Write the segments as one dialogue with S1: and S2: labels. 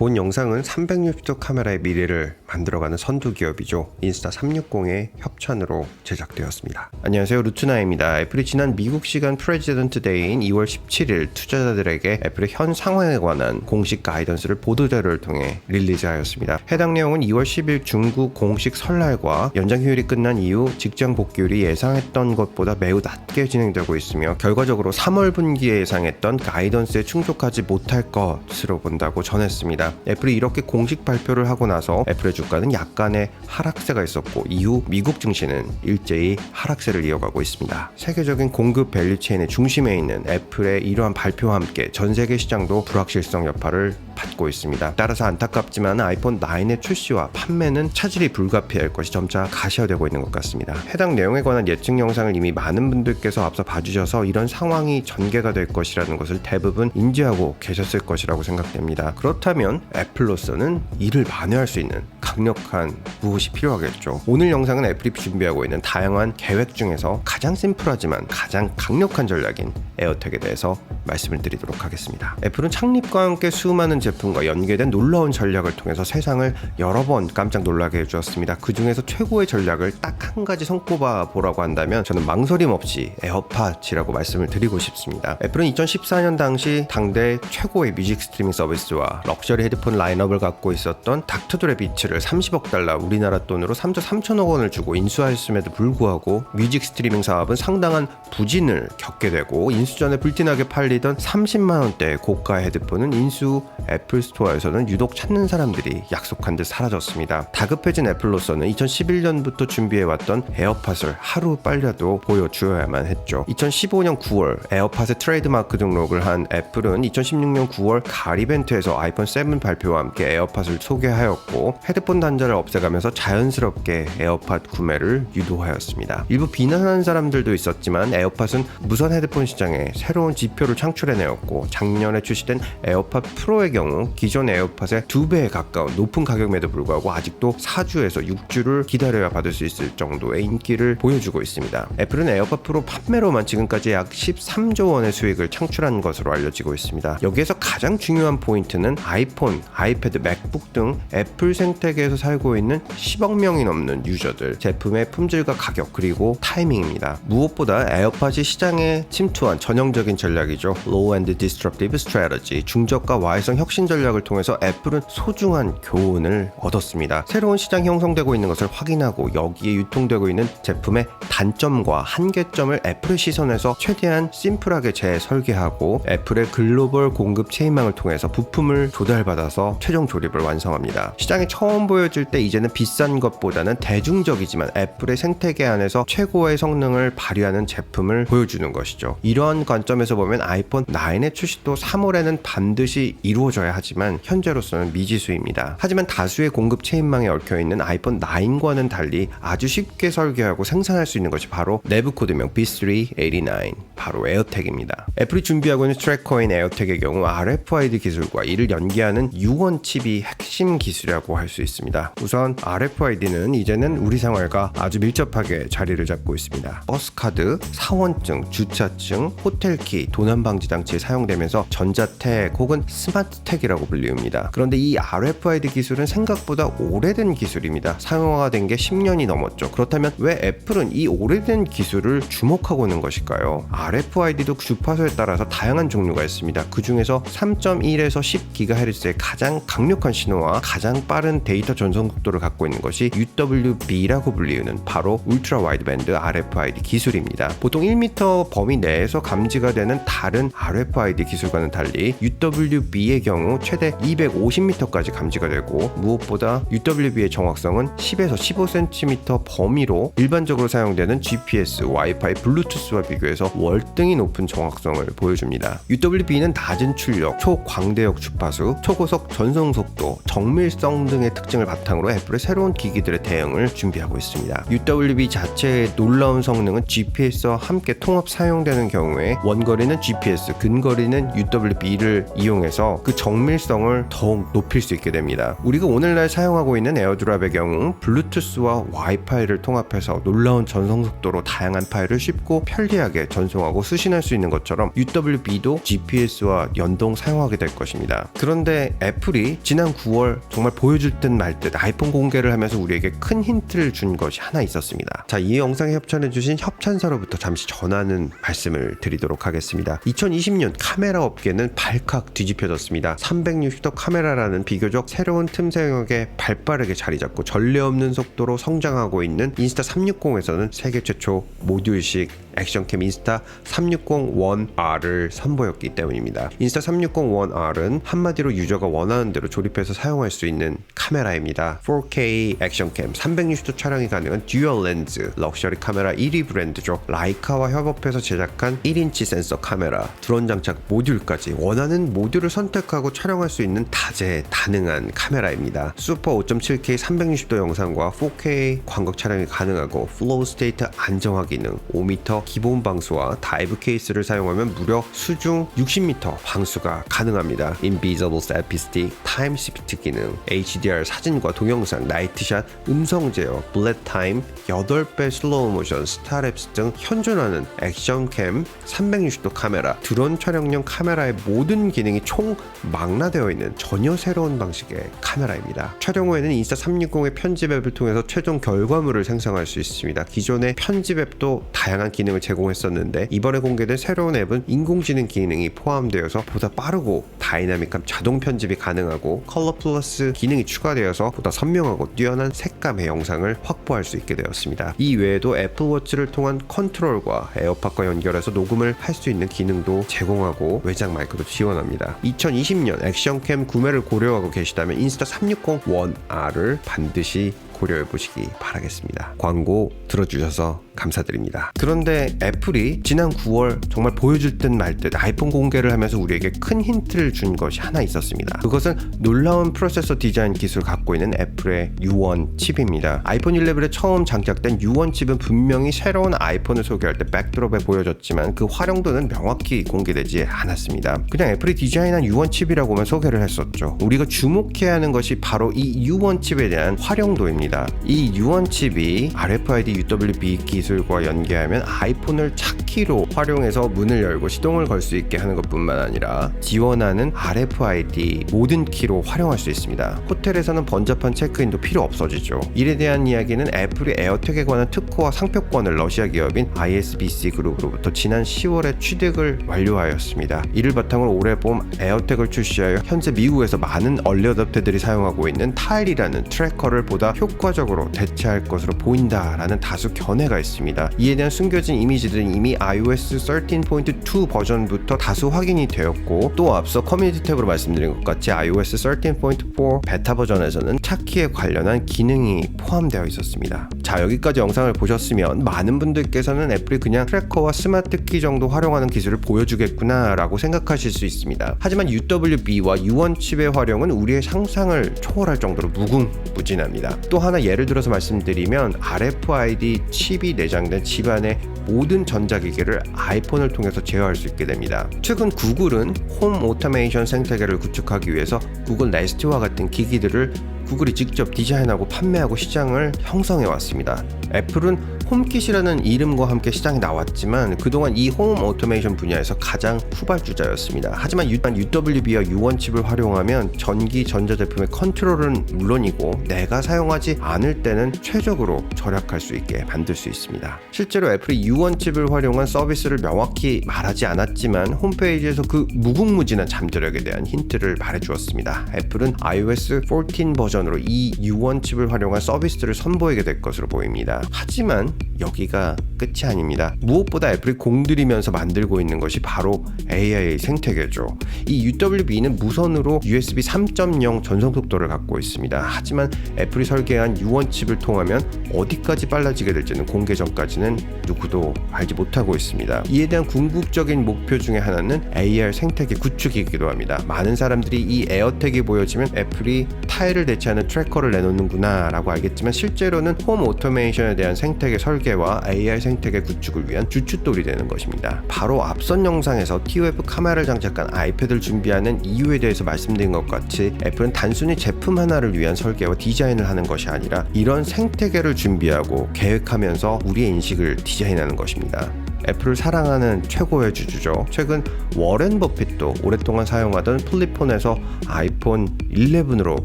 S1: 본 영상은 360도 카메라의 미래를 만들어가는 선두 기업이죠. 인스타360의 협찬으로 제작되었습니다. 안녕하세요, 루트나입니다. 애플이 지난 미국 시간 프레지던트 데이인 2월 17일 투자자들에게 애플의 현 상황에 관한 공식 가이던스를 보도자료를 통해 릴리즈하였습니다. 해당 내용은 2월 10일 중국 공식 설날과 연장 휴일이 끝난 이후 직장 복귀율이 예상했던 것보다 매우 낮게 진행되고 있으며 결과적으로 3월 분기에 예상했던 가이던스에 충족하지 못할 것으로 본다고 전했습니다. 애플이 이렇게 공식 발표를 하고 나서 애플의 주가는 약간의 하락세가 있었고 이후 미국 증시는 일제히 하락세를 이어가고 있습니다. 세계적인 공급 밸류체인의 중심에 있는 애플의 이러한 발표와 함께 전 세계 시장도 불확실성 여파를 받고 있습니다. 따라서 안타깝지만 아이폰 9의 출시와 판매는 차질이 불가피할 것이 점차 가시화되고 있는 것 같습니다. 해당 내용에 관한 예측 영상을 이미 많은 분들께서 앞서 봐주셔서 이런 상황이 전개가 될 것이라는 것을 대부분 인지하고 계셨을 것이라고 생각됩니다. 그렇다면 애플로서는 이를 만회할 수 있는 강력한 무엇이 필요하겠죠. 오늘 영상은 애플이 준비하고 있는 다양한 계획 중에서 가장 심플하지만 가장 강력한 전략인 에어택에 대해서 말씀을 드리도록 하겠습니다. 애플은 창립과 함께 수많은 제품과 연계된 놀라운 전략을 통해서 세상을 여러 번 깜짝 놀라게 해주었습니다. 그 중에서 최고의 전략을 딱 한 가지 손꼽아 보라고 한다면 저는 망설임 없이 에어팟이라고 말씀을 드리고 싶습니다. 애플은 2014년 당시 당대 최고의 뮤직 스트리밍 서비스와 럭셔리 헤드폰 라인업을 갖고 있었던 닥터드레 비츠를 30억 달러 우리나라 돈으로 3조 3천억 원을 주고 인수하였음에도 불구하고 뮤직 스트리밍 사업은 상당한 부진을 겪게 되고 인수전에 불티나게 팔리던 30만 원대의 고가 헤드폰은 인수 애플 스토어에서는 유독 찾는 사람들이 약속한 듯 사라졌습니다. 다급해진 애플로서는 2011년부터 준비해왔던 에어팟을 하루 빨리라도 보여주어야만 했죠. 2015년 9월 에어팟의 트레이드마크 등록을 한 애플은 2016년 9월 가을 이벤트에서 아이폰 7 발표와 함께 에어팟을 소개하였고 헤드폰 단자를 없애가면서 자연스럽게 에어팟 구매를 유도하였습니다. 일부 비난하는 사람들도 있었지만 에어팟은 무선 헤드폰 시장에 새로운 지표를 창출해내었고 작년에 출시된 에어팟 프로의 경우 기존 에어팟의 2배에 가까운 높은 가격임에도 불구하고 아직도 4주에서 6주를 기다려야 받을 수 있을 정도의 인기를 보여주고 있습니다. 애플은 에어팟 프로 판매로만 지금까지 약 13조 원의 수익을 창출한 것으로 알려지고 있습니다. 여기에서 가장 중요한 포인트는 아이폰, 아이패드, 맥북 등 애플 생태계에서 살고 있는 10억 명이 넘는 유저들, 제품의 품질과 가격, 그리고 타이밍입니다. 무엇보다 에어팟이 시장에 침투한 전형적인 전략이죠. Low and Disruptive Strategy, 중저가 와해성 혁신 전략을 통해서 애플은 소중한 교훈을 얻었습니다. 새로운 시장이 형성되고 있는 것을 확인하고 여기에 유통되고 있는 제품의 단점과 한계점을 애플의 시선에서 최대한 심플하게 재설계하고 애플의 글로벌 공급 체인망을 통해서 부품을 조달받아서 최종 조립을 완성합니다. 시장에 처음 보여질 때 이제는 비싼 것보다는 대중적이지만 애플의 생태계 안에서 최고의 성능을 발휘하는 제품을 보여주는 것이죠. 이러한 관점에서 보면 아이폰 9의 출시도 3월에는 반드시 이루어져야 하지만 현재로서는 미지수입니다. 하지만 다수의 공급 체인망에 얽혀있는 아이폰 9과는 달리 아주 쉽게 설계하고 생산할 수 있는 것이 바로 내부 코드명 B389, 바로 에어택입니다. 애플이 준비하고 있는 트래커인 에어택의 경우 RFID 기술과 이를 연계하는 유원 칩이 핵심 기술이라고 할 수 있습니다. 우선 RFID는 이제는 우리 생활과 아주 밀접하게 자리를 잡고 있습니다. 버스카드, 사원증, 주차증, 호텔키, 도난방지 장치에 사용되면서 전자택 혹은 스마트택이라고 불리웁니다. 그런데 이 RFID 기술은 생각보다 오래된 기술입니다. 사용화가 된 게 10년이 넘었죠. 그렇다면 왜 애플은 이 오래된 기술을 주목하고 있는 것일까요? RFID도 주파수에 따라서 다양한 종류가 있습니다. 그 중에서 3.1에서 10GHz의 가장 강력한 신호와 가장 빠른 데이터 전송 속도를 갖고 있는 것이 UWB라고 불리우는 바로 울트라 와이드밴드 RFID 기술입니다. 보통 1m 범위 내에서 감지가 되는 다른 RFID 기술과는 달리 UWB의 경우 최대 250m까지 감지가 되고 무엇보다 UWB의 정확성은 10에서 15cm 범위로 일반적으로 사용되는 GPS, 와이파이, 블루투스와 비교해서 월등히 높은 정확성을 보여줍니다. UWB는 낮은 출력, 초광대역 주파수, 초고속 전송 속도, 정밀성 등의 특징을 바탕으로 애플의 새로운 기기들의 대응을 준비하고 있습니다. UWB 자체의 놀라운 성능은 GPS와 함께 통합 사용되는 경우에 원거리는 GPS, 근거리는 UWB를 이용해서 그 정밀성을 더욱 높일 수 있게 됩니다. 우리가 오늘날 사용하고 있는 에어드랍의 경우 블루투스와 와이파이를 통합해서 놀라운 전송 속도로 다양한 파일을 쉽고 편리하게 전송하고 수신할 수 있는 것처럼 UWB도 GPS와 연동 사용하게 될 것입니다. 그런데 그런데 애플이 지난 9월 정말 보여줄 듯 말 듯 아이폰 공개를 하면서 우리에게 큰 힌트를 준 것이 하나 있었습니다. 자, 이 영상에 협찬해주신 협찬사로부터 잠시 전하는 말씀을 드리도록 하겠습니다. 2020년 카메라 업계는 발칵 뒤집혀졌습니다. 360도 카메라라는 비교적 새로운 틈새 영역에 발빠르게 자리 잡고 전례 없는 속도로 성장하고 있는 인스타 360에서는 세계 최초 모듈식 액션캠 인스타 360 One R을 선보였기 때문입니다. 인스타 360 One R은 한마디로 유저가 원하는 대로 조립해서 사용할 수 있는 카메라입니다. 4K 액션캠 360도 촬영이 가능한 듀얼 렌즈 럭셔리 카메라 1위 브랜드죠. 라이카와 협업해서 제작한 1인치 센서 카메라, 드론 장착 모듈까지 원하는 모듈을 선택하고 촬영할 수 있는 다재다능한 카메라입니다. 슈퍼 5.7K 360도 영상과 4K 광각 촬영이 가능하고 플로우 스테이트 안정화 기능, 5m 기본 방수와 다이브 케이스를 사용하면 무려 수중 60m 방수가 가능합니다. Invisible Selfie Stick, 타임 시프트 기능, HDR 사진과 동영상, 나이트샷, 음성 제어, 블랙 타임, 8배 슬로우 모션, 스타랩스 등 현존하는 액션캠 360도 카메라, 드론 촬영용 카메라의 모든 기능이 총 망라되어 있는 전혀 새로운 방식의 카메라입니다. 촬영 후에는 인스타 360의 편집 앱을 통해서 최종 결과물을 생성할 수 있습니다. 기존의 편집 앱도 다양한 기능을 제공했었는데 이번에 공개된 새로운 앱은 인공지능 기능이 포함되어서 보다 빠르고 다이나믹한 자동 편집이 가능하고 컬러 플러스 기능이 추가되어서 보다 선명하고 뛰어난 색감의 영상을 확보할 수 있게 되었습니다. 이 외에도 애플워치를 통한 컨트롤과 에어팟과 연결해서 녹음을 할 수 있는 기능도 제공하고 외장 마이크도 지원합니다. 2020년 액션캠 구매를 고려하고 계시다면 인스타 360 One R을 반드시 고려해 보시기 바라겠습니다. 광고 들어주셔서 감사드립니다. 그런데 애플이 지난 9월 정말 보여줄 듯 말 듯 아이폰 공개를 하면서 우리에게 큰 힌트를 준 것이 하나 있었습니다. 그것은 놀라운 프로세서 디자인 기술을 갖고 있는 애플의 U1 칩입니다. 아이폰 11에 처음 장착된 U1 칩은 분명히 새로운 아이폰을 소개할 때 백드롭에 보여졌지만 그 활용도는 명확히 공개되지 않았습니다. 그냥 애플이 디자인한 U1 칩이라고만 소개를 했었죠. 우리가 주목해야 하는 것이 바로 이 U1 칩에 대한 활용도입니다. 이 U1 칩이 RFID UWB 기술과 연계하면 아이폰을 차키로 활용해서 문을 열고 시동을 걸 수 있게 하는 것뿐만 아니라 지원하는 RFID 모든 키로 활용할 수 있습니다. 호텔에서는 번잡한 체크인도 필요 없어지죠. 이에 대한 이야기는 애플이 에어택에 관한 특허와 상표권을 러시아 기업인 ISBC 그룹으로부터 지난 10월에 취득을 완료하였습니다. 이를 바탕으로 올해 봄 에어택을 출시하여 현재 미국에서 많은 얼리 어댑터들이 사용하고 있는 타일이라는 트래커를 보다 효과적으로 대체할 것으로 보인다라는 다수 견해가 있습니다. 이에 대한 숨겨진 이미지들은 이미 iOS 13.2 버전부터 다수 확인이 되었고 또 앞서 커뮤니티 탭으로 말씀드린 것 같이 iOS 13.4 베타 버전에서는 차키에 관련한 기능이 포함되어 있었습니다. 자, 여기까지 영상을 보셨으면 많은 분들께서는 애플이 그냥 트래커와 스마트 키 정도 활용하는 기술을 보여주겠구나 라고 생각하실 수 있습니다. 하지만 UWB와 U1 칩의 활용은 우리의 상상을 초월할 정도로 무궁무진합니다. 또 하나 예를 들어서 말씀드리면 RFID 칩이 내장된 집안의 모든 전자기기를 아이폰을 통해서 제어할 수 있게 됩니다. 최근 구글은 홈 오토메이션 생태계를 구축하기 위해서 구글 네스트와 같은 기기들을 구글이 직접 디자인하고 판매하고 시장을 형성해 왔습니다. 애플은 홈킷이라는 이름과 함께 시장에 나왔지만 그동안 이 홈 오토메이션 분야에서 가장 후발주자였습니다. 하지만 UWB와 U1 칩을 활용하면 전기 전자제품의 컨트롤은 물론이고 내가 사용하지 않을 때는 최적으로 절약할 수 있게 만들 수 있습니다. 실제로 애플이 U1 칩을 활용한 서비스를 명확히 말하지 않았지만 홈페이지에서 그 무궁무진한 잠재력에 대한 힌트를 말해주었습니다. 애플은 iOS 14 버전으로 이 U1 칩을 활용한 서비스를 선보이게 될 것으로 보입니다. 하지만 여기가 끝이 아닙니다. 무엇보다 애플이 공들이면서 만들고 있는 것이 바로 AI 생태계죠. 이 UWB는 무선으로 USB 3.0 전송 속도를 갖고 있습니다. 하지만 애플이 설계한 U1 칩을 통하면 어디까지 빨라지게 될지는 공개 전까지는 누구도 알지 못하고 있습니다. 이에 대한 궁극적인 목표 중에 하나는 AR 생태계 구축이기도 합니다. 많은 사람들이 이 에어택이 보여지면 애플이 타일을 대체하는 트래커를 내놓는구나 라고 알겠지만 실제로는 홈 오토메이션에 대한 생태계 설계와 AR 생태계 구축을 위한 주춧돌이 되는 것입니다. 바로 앞선 영상에서 TOF 카메라를 장착한 아이패드를 준비하는 이유에 대해서 말씀드린 것 같이 애플은 단순히 제품 하나를 위한 설계와 디자인을 하는 것이 아니라 이런 생태계를 준비하고 계획하면서 우리의 인식을 디자인하는 것입니다. 애플을 사랑하는 최고의 주주죠. 최근 워렌 버핏도 오랫동안 사용하던 플립폰에서 아이폰 11으로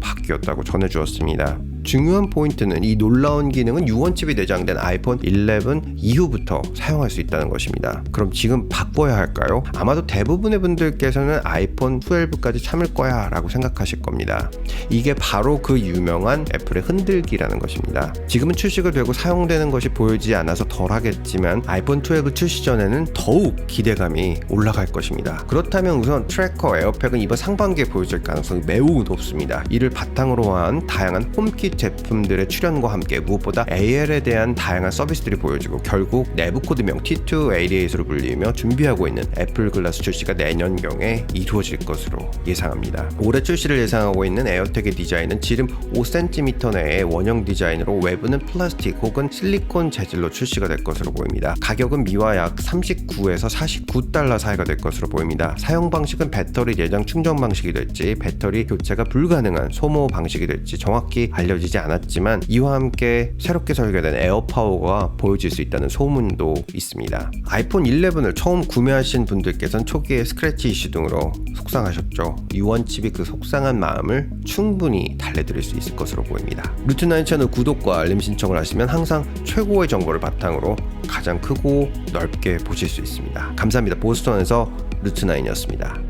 S1: 바뀌었다고 전해주었습니다. 중요한 포인트는 이 놀라운 기능은 유언칩이 내장된 아이폰 11 이후부터 사용할 수 있다는 것입니다. 그럼 지금 바꿔야 할까요? 아마도 대부분의 분들께서는 아이폰 12까지 참을 거야 라고 생각하실 겁니다. 이게 바로 그 유명한 애플의 흔들기라는 것입니다. 지금은 출시가 되고 사용되는 것이 보이지 않아서 덜하겠지만 아이폰 12 출시 전에는 더욱 기대감이 올라갈 것입니다. 그렇다면 우선 트래커 에어팩은 이번 상반기에 보여줄 가능성이 매우 높습니다. 이를 바탕으로 한 다양한 홈킷 제품들의 출현과 함께 무엇보다 AL에 대한 다양한 서비스들이 보여지고 결국 내부 코드명 T288으로 불리며 준비하고 있는 애플 글라스 출시가 내년경에 이루어질 것으로 예상합니다. 올해 출시를 예상하고 있는 에어택의 디자인은 지름 5cm 내의 원형 디자인으로 외부는 플라스틱 혹은 실리콘 재질로 출시가 될 것으로 보입니다. 가격은 미화 약 39에서 49달러 사이가 될 것으로 보입니다. 사용 방식은 배터리 내장 충전 방식이 될지 배터리 교체가 불가능한 소모 방식이 될지 정확히 알려지지 않았지만 이와 함께 새롭게 설계된 에어파워가 보여질 수 있다는 소문도 있습니다. 아이폰 11을 처음 구매하신 분들께서는 초기에 스크래치 이슈 등으로 속상하셨죠. 유언칩이 그 속상한 마음을 충분히 달래드릴 수 있을 것으로 보입니다. 루트9 채널 구독과 알림 신청을 하시면 항상 최고의 정보를 바탕으로 가장 크고 넓게 보실 수 있습니다. 감사합니다. 보스턴에서 루트9이었습니다.